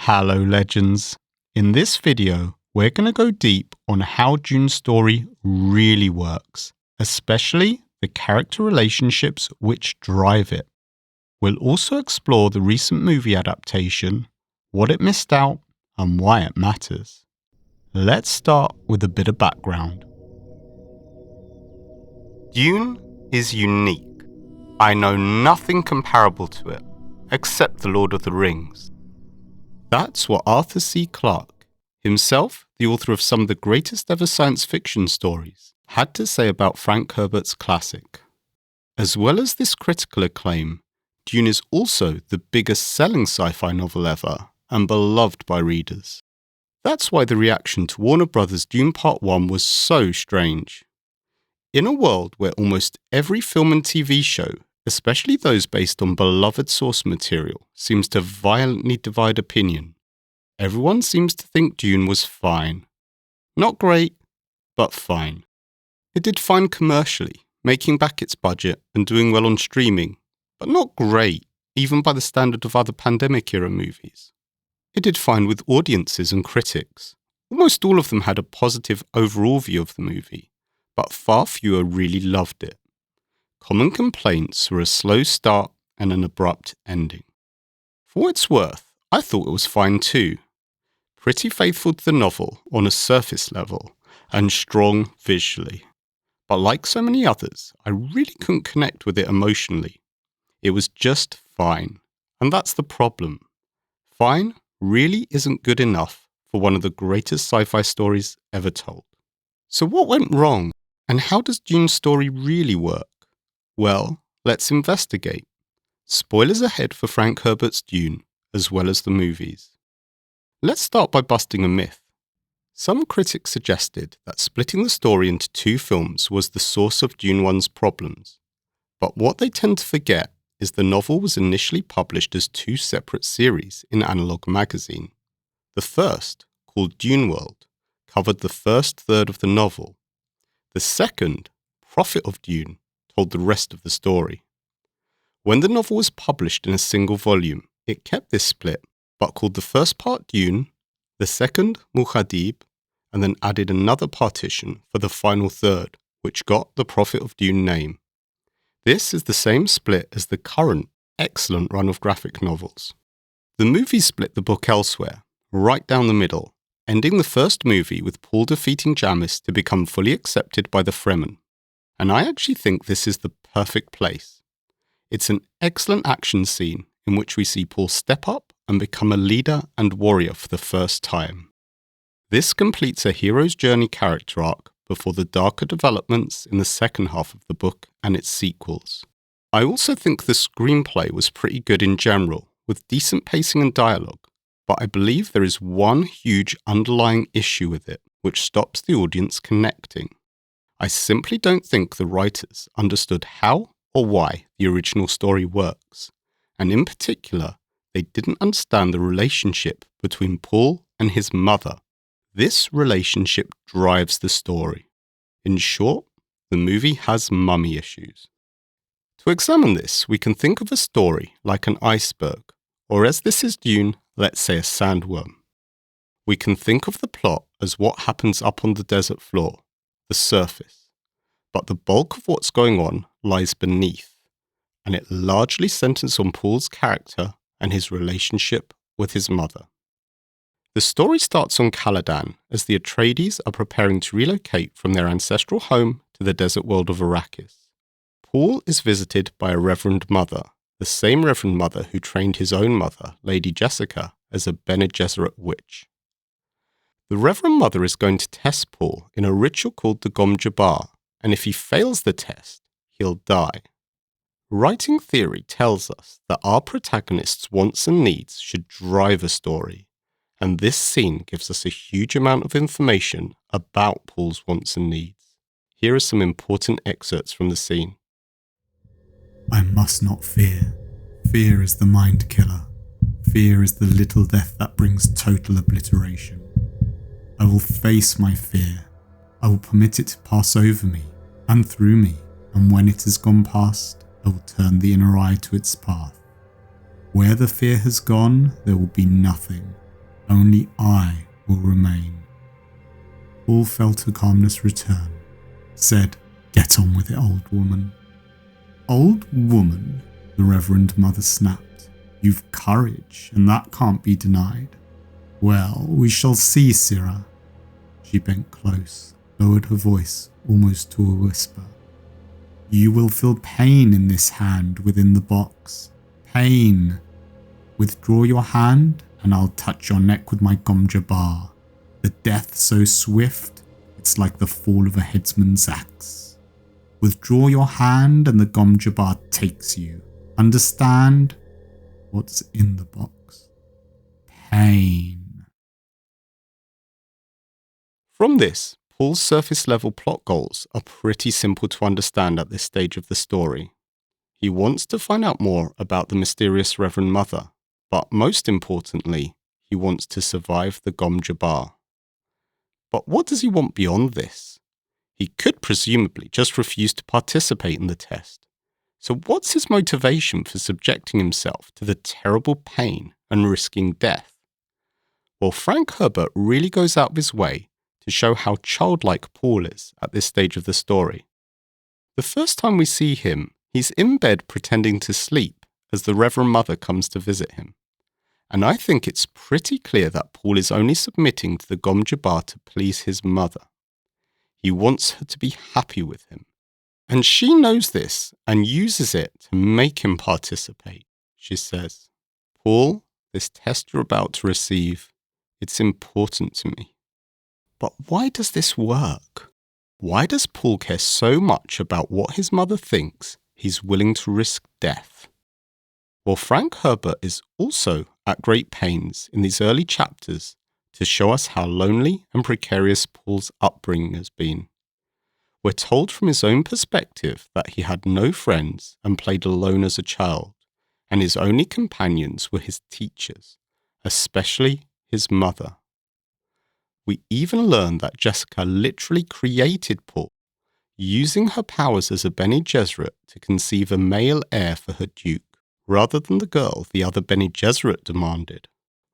Hello legends. In this video, we're going to go deep on how Dune's story really works, especially the character relationships which drive it. We'll also explore the recent movie adaptation, what it missed out, and why it matters. Let's start with a bit of background. Dune is unique. I know nothing comparable to it, except The Lord of the Rings. That's what Arthur C. Clarke, himself the author of some of the greatest ever science fiction stories, had to say about Frank Herbert's classic. As well as this critical acclaim, Dune is also the biggest selling sci-fi novel ever and beloved by readers. That's why the reaction to Warner Bros. Dune Part 1 was so strange. In a world where almost every film and TV show, especially those based on beloved source material, seems to violently divide opinion, everyone seems to think Dune was fine. Not great, but fine. It did fine commercially, making back its budget and doing well on streaming, but not great, even by the standard of other pandemic-era movies. It did fine with audiences and critics. Almost all of them had a positive overall view of the movie, but far fewer really loved it. Common complaints were a slow start and an abrupt ending. For what it's worth, I thought it was fine too. Pretty faithful to the novel on a surface level, and strong visually. But like so many others, I really couldn't connect with it emotionally. It was just fine, and that's the problem. Fine really isn't good enough for one of the greatest sci-fi stories ever told. So what went wrong, and how does Dune's story really work? Well, let's investigate. Spoilers ahead for Frank Herbert's Dune, as well as the movies. Let's start by busting a myth. Some critics suggested that splitting the story into two films was the source of Dune 1's problems. But what they tend to forget is the novel was initially published as two separate series in Analog magazine. The first, called Dune World, covered the first third of the novel. The second, Prophet of Dune, told the rest of the story. When the novel was published in a single volume, it kept this split, but called the first part Dune, the second Muad'Dib, and then added another partition for the final third, which got the Prophet of Dune name. This is the same split as the current excellent run of graphic novels. The movie split the book elsewhere, right down the middle, ending the first movie with Paul defeating Jamis to become fully accepted by the Fremen. And I actually think this is the perfect place. It's an excellent action scene in which we see Paul step up and become a leader and warrior for the first time. This completes a hero's journey character arc before the darker developments in the second half of the book and its sequels. I also think the screenplay was pretty good in general, with decent pacing and dialogue, but I believe there is one huge underlying issue with it, which stops the audience connecting. I simply don't think the writers understood how or why the original story works, and in particular, they didn't understand the relationship between Paul and his mother. This relationship drives the story. In short, the movie has mummy issues. To examine this, we can think of a story like an iceberg, or as this is Dune, let's say a sandworm. We can think of the plot as what happens up on the desert floor, the surface. But the bulk of what's going on lies beneath, and it largely centers on Paul's character and his relationship with his mother. The story starts on Caladan as the Atreides are preparing to relocate from their ancestral home to the desert world of Arrakis. Paul is visited by a Reverend Mother, the same Reverend Mother who trained his own mother, Lady Jessica, as a Bene Gesserit witch. The Reverend Mother is going to test Paul in a ritual called the Gom Jabbar, and if he fails the test, he'll die. Writing theory tells us that our protagonist's wants and needs should drive a story, and this scene gives us a huge amount of information about Paul's wants and needs. Here are some important excerpts from the scene. I must not fear. Fear is the mind killer. Fear is the little death that brings total obliteration. I will face my fear. I will permit it to pass over me and through me, and when it has gone past, I will turn the inner eye to its path. Where the fear has gone, there will be nothing. Only I will remain. Paul felt a calmness return, said, "Get on with it, old woman." "Old woman," the Reverend Mother snapped. "You've courage, and that can't be denied." "Well, we shall see, Sirrah." She bent close, lowered her voice almost to a whisper. "You will feel pain in this hand within the box. Pain. Withdraw your hand, and I'll touch your neck with my Gomja bar. The death so swift, it's like the fall of a headsman's axe. Withdraw your hand, and the Gomja bar takes you. Understand? What's in the box? Pain." From this, Paul's surface level plot goals are pretty simple to understand at this stage of the story. He wants to find out more about the mysterious Reverend Mother, but most importantly, he wants to survive the Gomja bar. But what does he want beyond this? He could presumably just refuse to participate in the test. So what's his motivation for subjecting himself to the terrible pain and risking death? Well, Frank Herbert really goes out of his way to show how childlike Paul is at this stage of the story. The first time we see him, he's in bed pretending to sleep as the Reverend Mother comes to visit him. And I think it's pretty clear that Paul is only submitting to the Gomja bar to please his mother. He wants her to be happy with him. And she knows this and uses it to make him participate. She says, "Paul, this test you're about to receive, it's important to me." But why does this work? Why does Paul care so much about what his mother thinks he's willing to risk death? Well, Frank Herbert is also at great pains in these early chapters to show us how lonely and precarious Paul's upbringing has been. We're told from his own perspective that he had no friends and played alone as a child, and his only companions were his teachers, especially his mother. We even learn that Jessica literally created Paul, using her powers as a Bene Gesserit to conceive a male heir for her duke, rather than the girl the other Bene Gesserit demanded.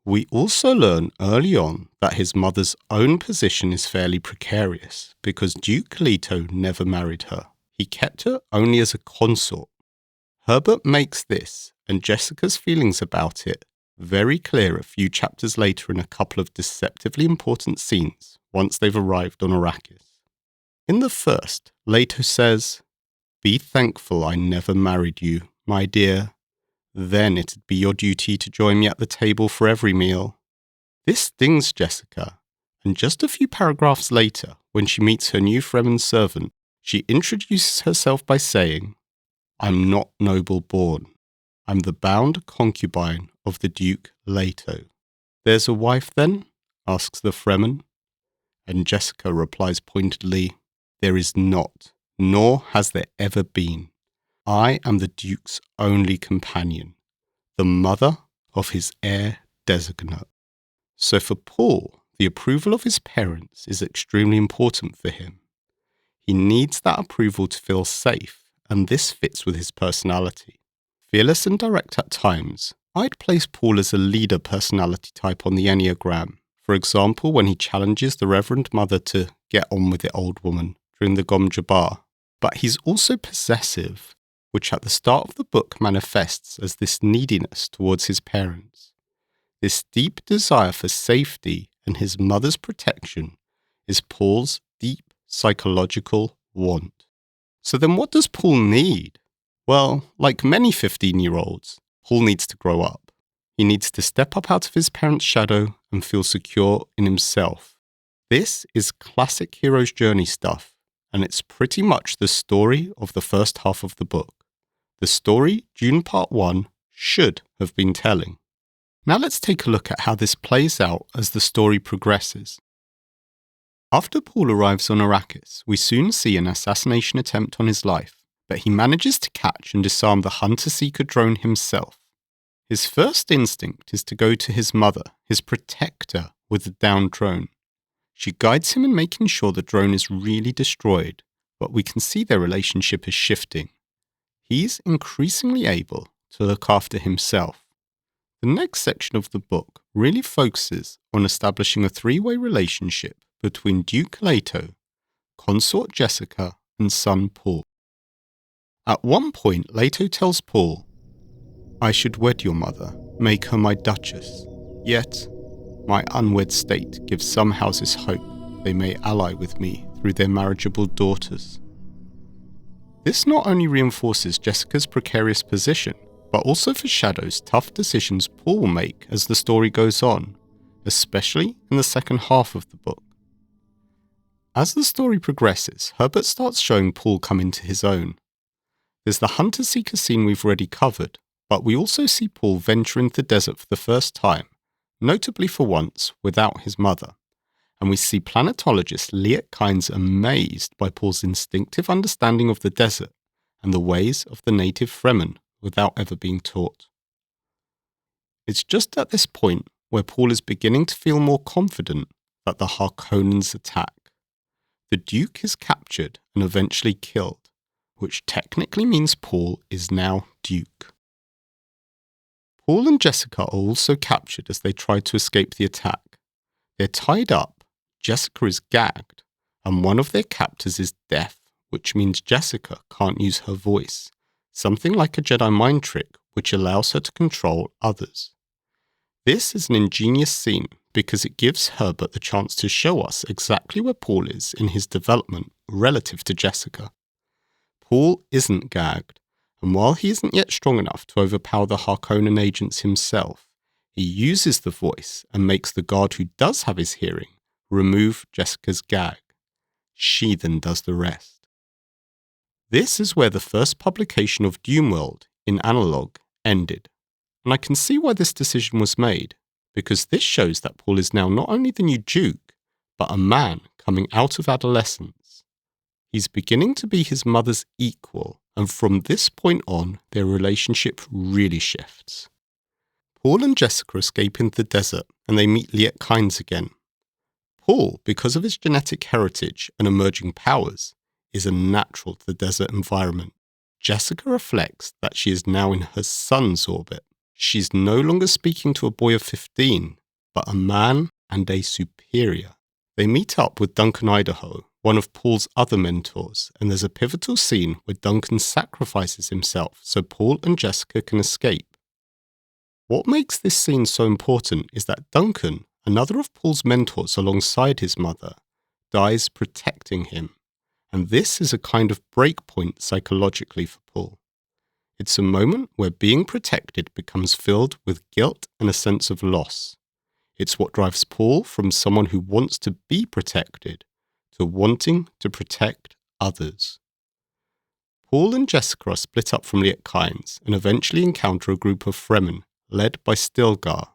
We also learn early on that his mother's own position is fairly precarious because Duke Leto never married her. He kept her only as a consort. Herbert makes this and Jessica's feelings about it very clear a few chapters later in a couple of deceptively important scenes once they've arrived on Arrakis. In the first, Leto says, "Be thankful I never married you, my dear. Then it'd be your duty to join me at the table for every meal." This stings Jessica, and just a few paragraphs later, when she meets her new Fremen servant, she introduces herself by saying, "I'm not noble born. I'm the bound concubine of the Duke Leto." "There's a wife then?" asks the Fremen. And Jessica replies pointedly, "There is not, nor has there ever been. I am the Duke's only companion, the mother of his heir designate." So for Paul, the approval of his parents is extremely important for him. He needs that approval to feel safe, and this fits with his personality. Fearless and direct at times, I'd place Paul as a leader personality type on the Enneagram. For example, when he challenges the Reverend Mother to "get on with it, old woman" during the Gomja bar. But he's also possessive, which at the start of the book manifests as this neediness towards his parents. This deep desire for safety and his mother's protection is Paul's deep psychological want. So then what does Paul need? Well, like many 15-year-olds, Paul needs to grow up. He needs to step up out of his parents' shadow and feel secure in himself. This is classic hero's journey stuff, and it's pretty much the story of the first half of the book. The story Dune Part 1 should have been telling. Now let's take a look at how this plays out as the story progresses. After Paul arrives on Arrakis, we soon see an assassination attempt on his life, but he manages to catch and disarm the hunter-seeker drone himself. His first instinct is to go to his mother, his protector, with the downed drone. She guides him in making sure the drone is really destroyed, but we can see their relationship is shifting. He's increasingly able to look after himself. The next section of the book really focuses on establishing a three-way relationship between Duke Leto, consort Jessica, and son Paul. At one point, Leto tells Paul, "I should wed your mother, make her my duchess. Yet, my unwed state gives some houses hope they may ally with me through their marriageable daughters." This not only reinforces Jessica's precarious position, but also foreshadows tough decisions Paul will make as the story goes on, especially in the second half of the book. As the story progresses, Herbert starts showing Paul come into his own. There's the hunter-seeker scene we've already covered, but we also see Paul venture into the desert for the first time, notably for once without his mother, and we see planetologist Liet Kynes amazed by Paul's instinctive understanding of the desert and the ways of the native Fremen without ever being taught. It's just at this point where Paul is beginning to feel more confident that the Harkonnens attack. The Duke is captured and eventually killed, which technically means Paul is now Duke. Paul and Jessica are also captured as they try to escape the attack. They're tied up, Jessica is gagged, and one of their captors is deaf, which means Jessica can't use her voice, something like a Jedi mind trick which allows her to control others. This is an ingenious scene because it gives Herbert the chance to show us exactly where Paul is in his development relative to Jessica. Paul isn't gagged, and while he isn't yet strong enough to overpower the Harkonnen agents himself, he uses the voice and makes the guard who does have his hearing remove Jessica's gag. She then does the rest. This is where the first publication of Dune World in Analog ended, and I can see why this decision was made, because this shows that Paul is now not only the new Duke, but a man coming out of adolescence. He's beginning to be his mother's equal, and from this point on, their relationship really shifts. Paul and Jessica escape into the desert, and they meet Liet Kynes again. Paul, because of his genetic heritage and emerging powers, is a natural to the desert environment. Jessica reflects that she is now in her son's orbit. She's no longer speaking to a boy of 15, but a man and a superior. They meet up with Duncan Idaho, one of Paul's other mentors, and there's a pivotal scene where Duncan sacrifices himself so Paul and Jessica can escape. What makes this scene so important is that Duncan, another of Paul's mentors alongside his mother, dies protecting him, and this is a kind of breakpoint psychologically for Paul. It's a moment where being protected becomes filled with guilt and a sense of loss. It's what drives Paul from someone who wants to be protected to wanting to protect others. Paul and Jessica are split up from Liet Kynes and eventually encounter a group of Fremen led by Stilgar.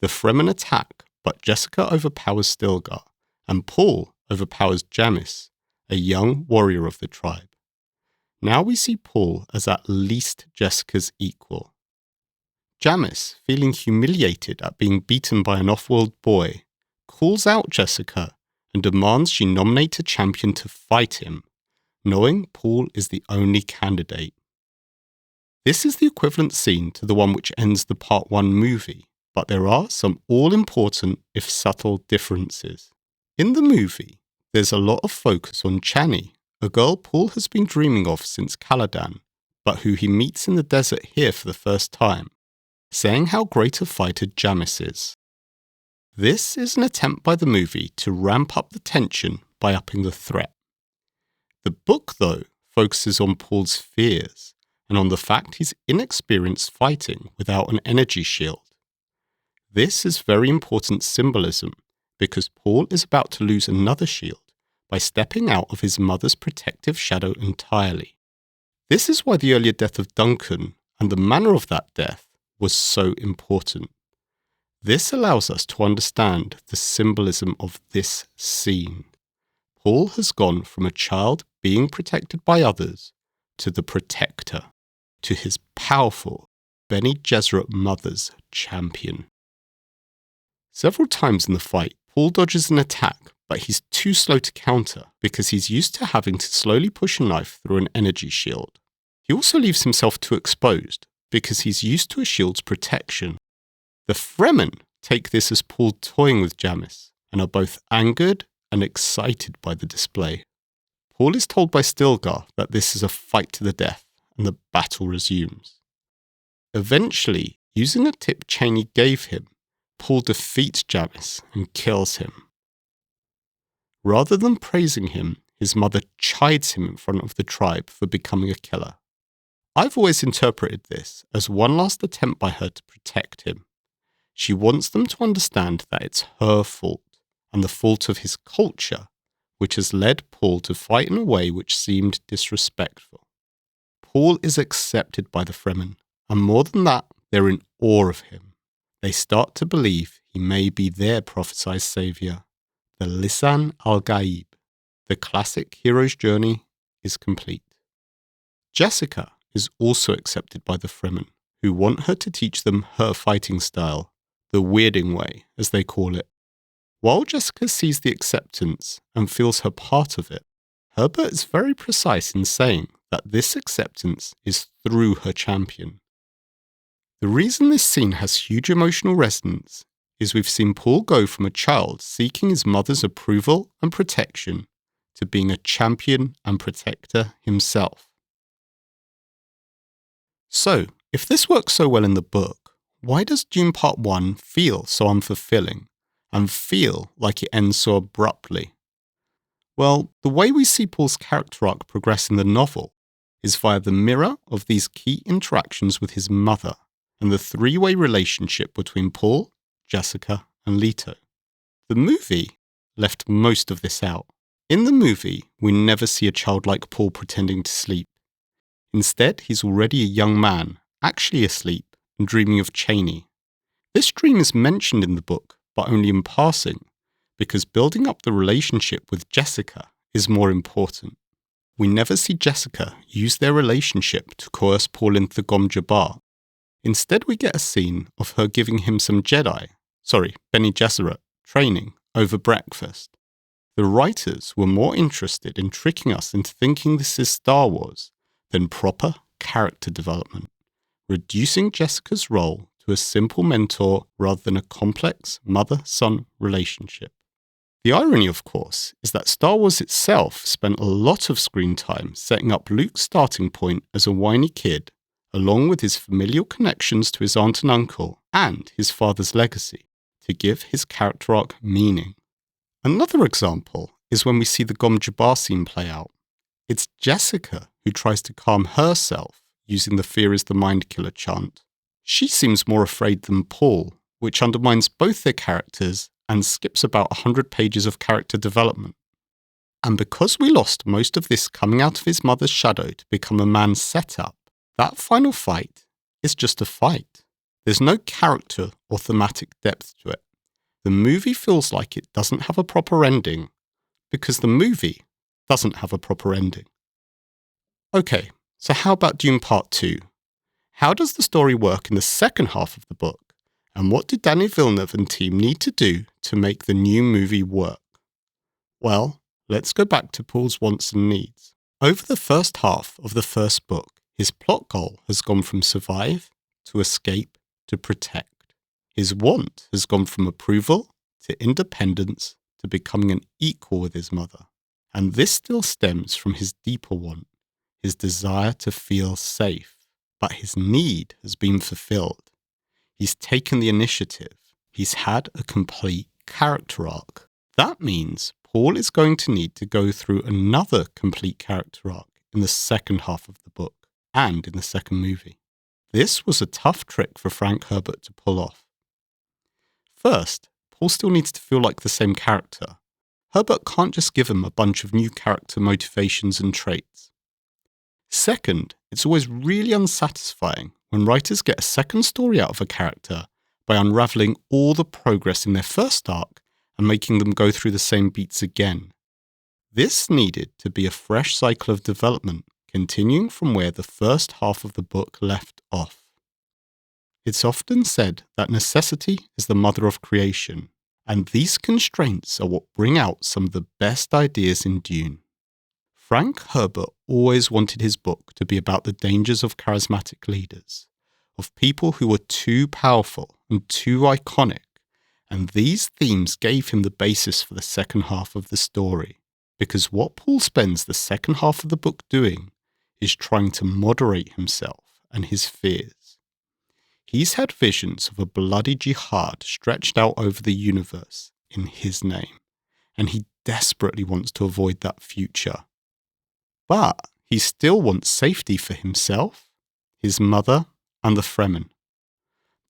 The Fremen attack, but Jessica overpowers Stilgar, and Paul overpowers Jamis, a young warrior of the tribe. Now we see Paul as at least Jessica's equal. Jamis, feeling humiliated at being beaten by an off-world boy, calls out Jessica and demands she nominate a champion to fight him, knowing Paul is the only candidate. This is the equivalent scene to the one which ends the Part 1 movie, but there are some all-important, if subtle, differences. In the movie, there's a lot of focus on Chani, a girl Paul has been dreaming of since Caladan, but who he meets in the desert here for the first time, saying how great a fighter Jamis is. This is an attempt by the movie to ramp up the tension by upping the threat. The book, though, focuses on Paul's fears and on the fact he's inexperienced fighting without an energy shield. This is very important symbolism because Paul is about to lose another shield by stepping out of his mother's protective shadow entirely. This is why the earlier death of Duncan and the manner of that death was so important. This allows us to understand the symbolism of this scene. Paul has gone from a child being protected by others to the protector, to his powerful Bene Gesserit mother's champion. Several times in the fight, Paul dodges an attack, but he's too slow to counter because he's used to having to slowly push a knife through an energy shield. He also leaves himself too exposed, because he's used to a shield's protection. The Fremen take this as Paul toying with Jamis and are both angered and excited by the display. Paul is told by Stilgar that this is a fight to the death, and the battle resumes. Eventually, using a tip Chaney gave him, Paul defeats Jamis and kills him. Rather than praising him, his mother chides him in front of the tribe for becoming a killer. I've always interpreted this as one last attempt by her to protect him. She wants them to understand that it's her fault, and the fault of his culture, which has led Paul to fight in a way which seemed disrespectful. Paul is accepted by the Fremen, and more than that, they're in awe of him. They start to believe he may be their prophesied saviour. The Lisan al-Gaib, the classic hero's journey, is complete. Jessica is also accepted by the Fremen, who want her to teach them her fighting style, the weirding way, as they call it. While Jessica sees the acceptance and feels her part of it, Herbert is very precise in saying that this acceptance is through her champion. The reason this scene has huge emotional resonance is we've seen Paul go from a child seeking his mother's approval and protection to being a champion and protector himself. So, if this works so well in the book, why does Dune Part 1 feel so unfulfilling and feel like it ends so abruptly? Well, the way we see Paul's character arc progress in the novel is via the mirror of these key interactions with his mother and the three-way relationship between Paul, Jessica, and Leto. The movie left most of this out. In the movie, we never see a child like Paul pretending to sleep. Instead, he's already a young man, actually asleep and dreaming of Chaney. This dream is mentioned in the book, but only in passing, because building up the relationship with Jessica is more important. We never see Jessica use their relationship to coerce Paul into the Gom Jabbar. Instead, we get a scene of her giving him some Bene Gesserit, training over breakfast. The writers were more interested in tricking us into thinking this is Star Wars than proper character development, reducing Jessica's role to a simple mentor rather than a complex mother-son relationship. The irony, of course, is that Star Wars itself spent a lot of screen time setting up Luke's starting point as a whiny kid, along with his familial connections to his aunt and uncle and his father's legacy, to give his character arc meaning. Another example is when we see the Gom Jabbar scene play out. It's Jessica who tries to calm herself using the "fear is the mind killer" chant. She seems more afraid than Paul, which undermines both their characters and skips about 100 pages of character development. And because we lost most of this coming out of his mother's shadow to become a man's setup, that final fight is just a fight. There's no character or thematic depth to it. The movie feels like it doesn't have a proper ending because the movie doesn't have a proper ending. Okay, so how about Dune Part 2? How does the story work in the second half of the book? And what did Denis Villeneuve and team need to do to make the new movie work? Well, let's go back to Paul's wants and needs. Over the first half of the first book, his plot goal has gone from survive to escape to protect. His want has gone from approval to independence to becoming an equal with his mother. And this still stems from his deeper want, his desire to feel safe. But his need has been fulfilled. He's taken the initiative. He's had a complete character arc. That means Paul is going to need to go through another complete character arc in the second half of the book and in the second movie. This was a tough trick for Frank Herbert to pull off. First, Paul still needs to feel like the same character. Herbert can't just give him a bunch of new character motivations and traits. Second, it's always really unsatisfying when writers get a second story out of a character by unravelling all the progress in their first arc and making them go through the same beats again. This needed to be a fresh cycle of development, continuing from where the first half of the book left off. It's often said that necessity is the mother of creation, and these constraints are what bring out some of the best ideas in Dune. Frank Herbert always wanted his book to be about the dangers of charismatic leaders, of people who were too powerful and too iconic, and these themes gave him the basis for the second half of the story, because what Paul spends the second half of the book doing is trying to moderate himself and his fears. He's had visions of a bloody jihad stretched out over the universe in his name, and he desperately wants to avoid that future. But he still wants safety for himself, his mother, and the Fremen.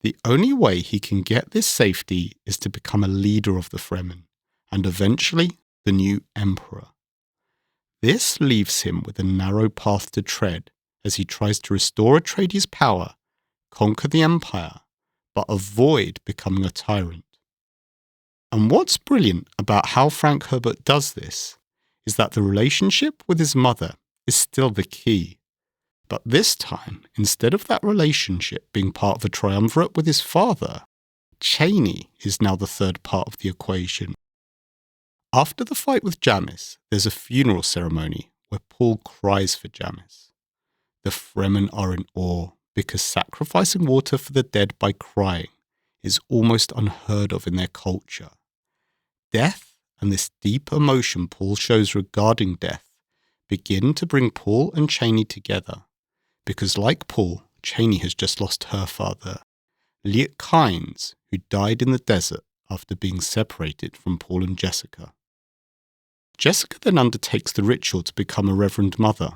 The only way he can get this safety is to become a leader of the Fremen, and eventually the new emperor. This leaves him with a narrow path to tread as he tries to restore Atreides' power, conquer the Empire, but avoid becoming a tyrant. And what's brilliant about how Frank Herbert does this is that the relationship with his mother is still the key. But this time, instead of that relationship being part of a triumvirate with his father, Chani is now the third part of the equation. After the fight with Jamis, there's a funeral ceremony where Paul cries for Jamis. The Fremen are in awe because sacrificing water for the dead by crying is almost unheard of in their culture. Death and this deep emotion Paul shows regarding death begin to bring Paul and Chani together, because like Paul, Chani has just lost her father, Liet Kynes, who died in the desert after being separated from Paul and Jessica. Jessica then undertakes the ritual to become a Reverend Mother,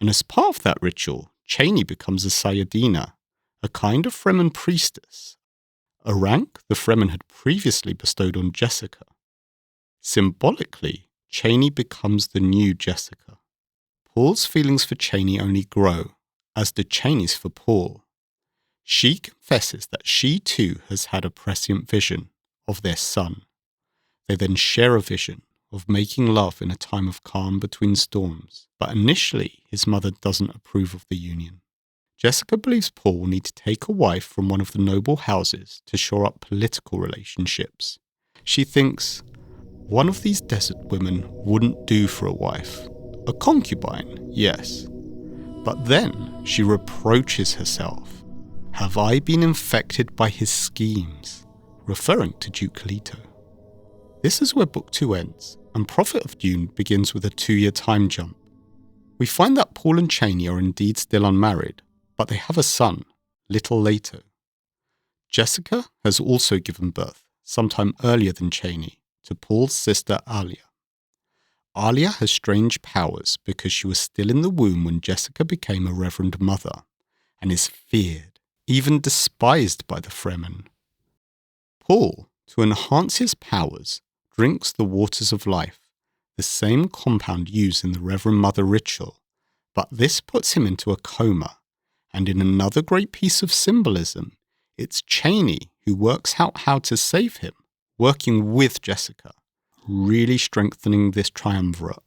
and as part of that ritual, Chani becomes a Sayadina, a kind of Fremen priestess, a rank the Fremen had previously bestowed on Jessica. Symbolically, Chani becomes the new Jessica. Paul's feelings for Chani only grow, as do Chani's for Paul. She confesses that she too has had a prescient vision of their son. They then share a vision of making love in a time of calm between storms, but initially his mother doesn't approve of the union. Jessica believes Paul will need to take a wife from one of the noble houses to shore up political relationships. She thinks, one of these desert women wouldn't do for a wife. A concubine, yes. But then she reproaches herself. Have I been infected by his schemes? Referring to Duke Leto. This is where Book 2 ends, and Prophet of Dune begins with a 2-year time jump. We find that Paul and Chani are indeed still unmarried, but they have a son, little Leto. Jessica has also given birth, sometime earlier than Chani, to Paul's sister Alia. Alia has strange powers because she was still in the womb when Jessica became a Reverend Mother, and is feared, even despised by the Fremen. Paul, to enhance his powers, drinks the waters of life, the same compound used in the Reverend Mother ritual, but this puts him into a coma, and in another great piece of symbolism, it's Chani who works out how to save him, working with Jessica, really strengthening this triumvirate.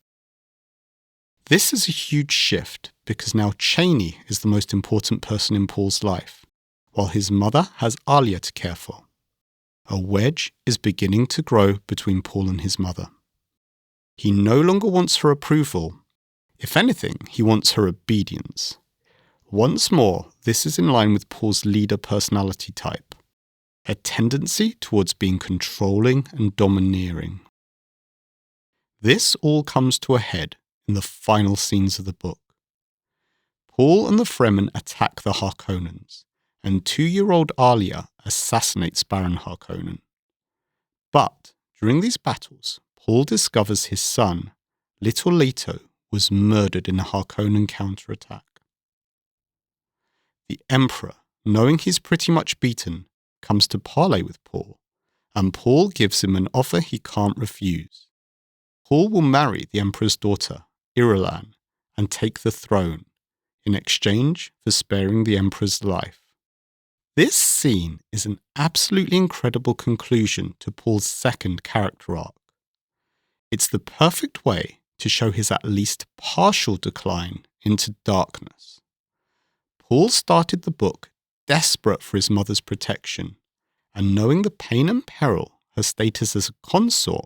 This is a huge shift because now Chani is the most important person in Paul's life, while his mother has Alia to care for. A wedge is beginning to grow between Paul and his mother. He no longer wants her approval. If anything, he wants her obedience. Once more, this is in line with Paul's leader personality type, a tendency towards being controlling and domineering. This all comes to a head in the final scenes of the book. Paul and the Fremen attack the Harkonnens, and 2-year-old Alia assassinates Baron Harkonnen. But during these battles, Paul discovers his son, little Leto, was murdered in a Harkonnen counterattack. The Emperor, knowing he's pretty much beaten, comes to parley with Paul, and Paul gives him an offer he can't refuse. Paul will marry the Emperor's daughter, Irulan, and take the throne, in exchange for sparing the Emperor's life. This scene is an absolutely incredible conclusion to Paul's second character arc. It's the perfect way to show his at least partial decline into darkness. Paul started the book desperate for his mother's protection, and knowing the pain and peril her status as a consort,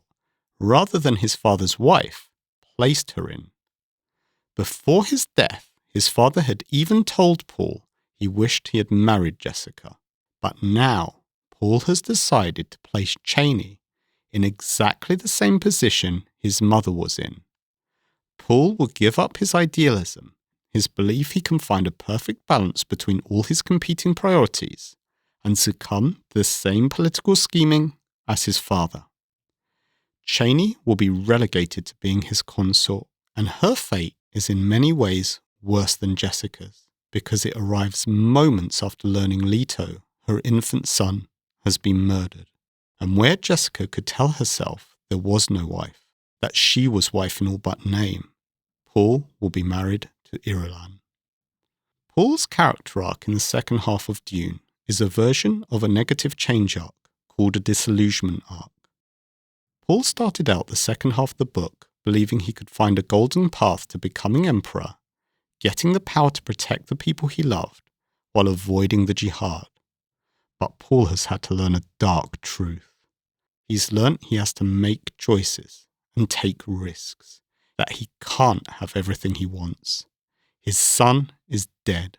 rather than his father's wife, placed her in. Before his death, his father had even told Paul he wished he had married Jessica. But now, Paul has decided to place Chani in exactly the same position his mother was in. Paul will give up his idealism, his belief he can find a perfect balance between all his competing priorities, and succumb to the same political scheming as his father. Chani will be relegated to being his consort, and her fate is in many ways worse than Jessica's, because it arrives moments after learning Leto, her infant son, has been murdered. And where Jessica could tell herself there was no wife, that she was wife in all but name, Paul will be married to Irulan. Paul's character arc in the second half of Dune is a version of a negative change arc called a disillusionment arc. Paul started out the second half of the book believing he could find a golden path to becoming emperor, getting the power to protect the people he loved, while avoiding the jihad. But Paul has had to learn a dark truth. He's learnt he has to make choices and take risks, that he can't have everything he wants. His son is dead,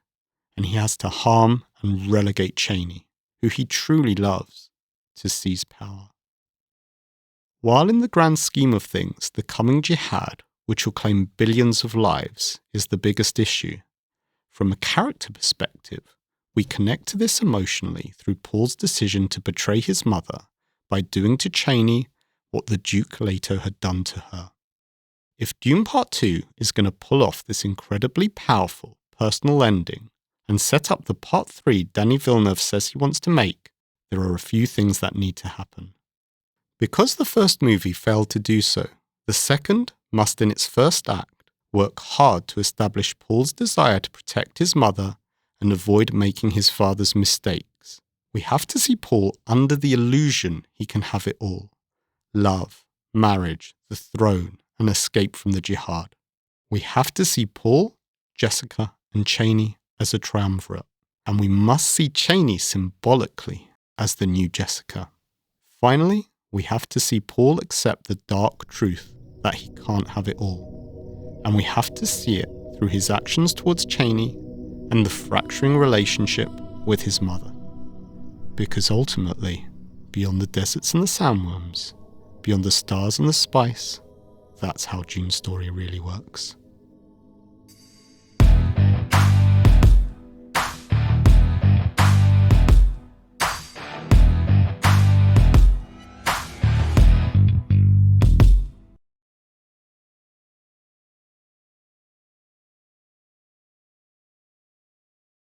and he has to harm and relegate Chani, who he truly loves, to seize power. While in the grand scheme of things, the coming jihad, which will claim billions of lives, is the biggest issue, from a character perspective, we connect to this emotionally through Paul's decision to betray his mother by doing to Chani what the Duke Leto had done to her. If Dune Part 2 is going to pull off this incredibly powerful personal ending and set up the Part 3 Denis Villeneuve says he wants to make, there are a few things that need to happen. Because the first movie failed to do so, the second must in its first act work hard to establish Paul's desire to protect his mother and avoid making his father's mistakes. We have to see Paul under the illusion he can have it all: love, marriage, the throne, and escape from the jihad. We have to see Paul, Jessica, and Chani as a triumvirate, and we must see Chani symbolically as the new Jessica. Finally, we have to see Paul accept the dark truth that he can't have it all, and we have to see it through his actions towards Chani and the fracturing relationship with his mother. Because ultimately, beyond the deserts and the sandworms, beyond the stars and the spice, that's how Dune's story really works.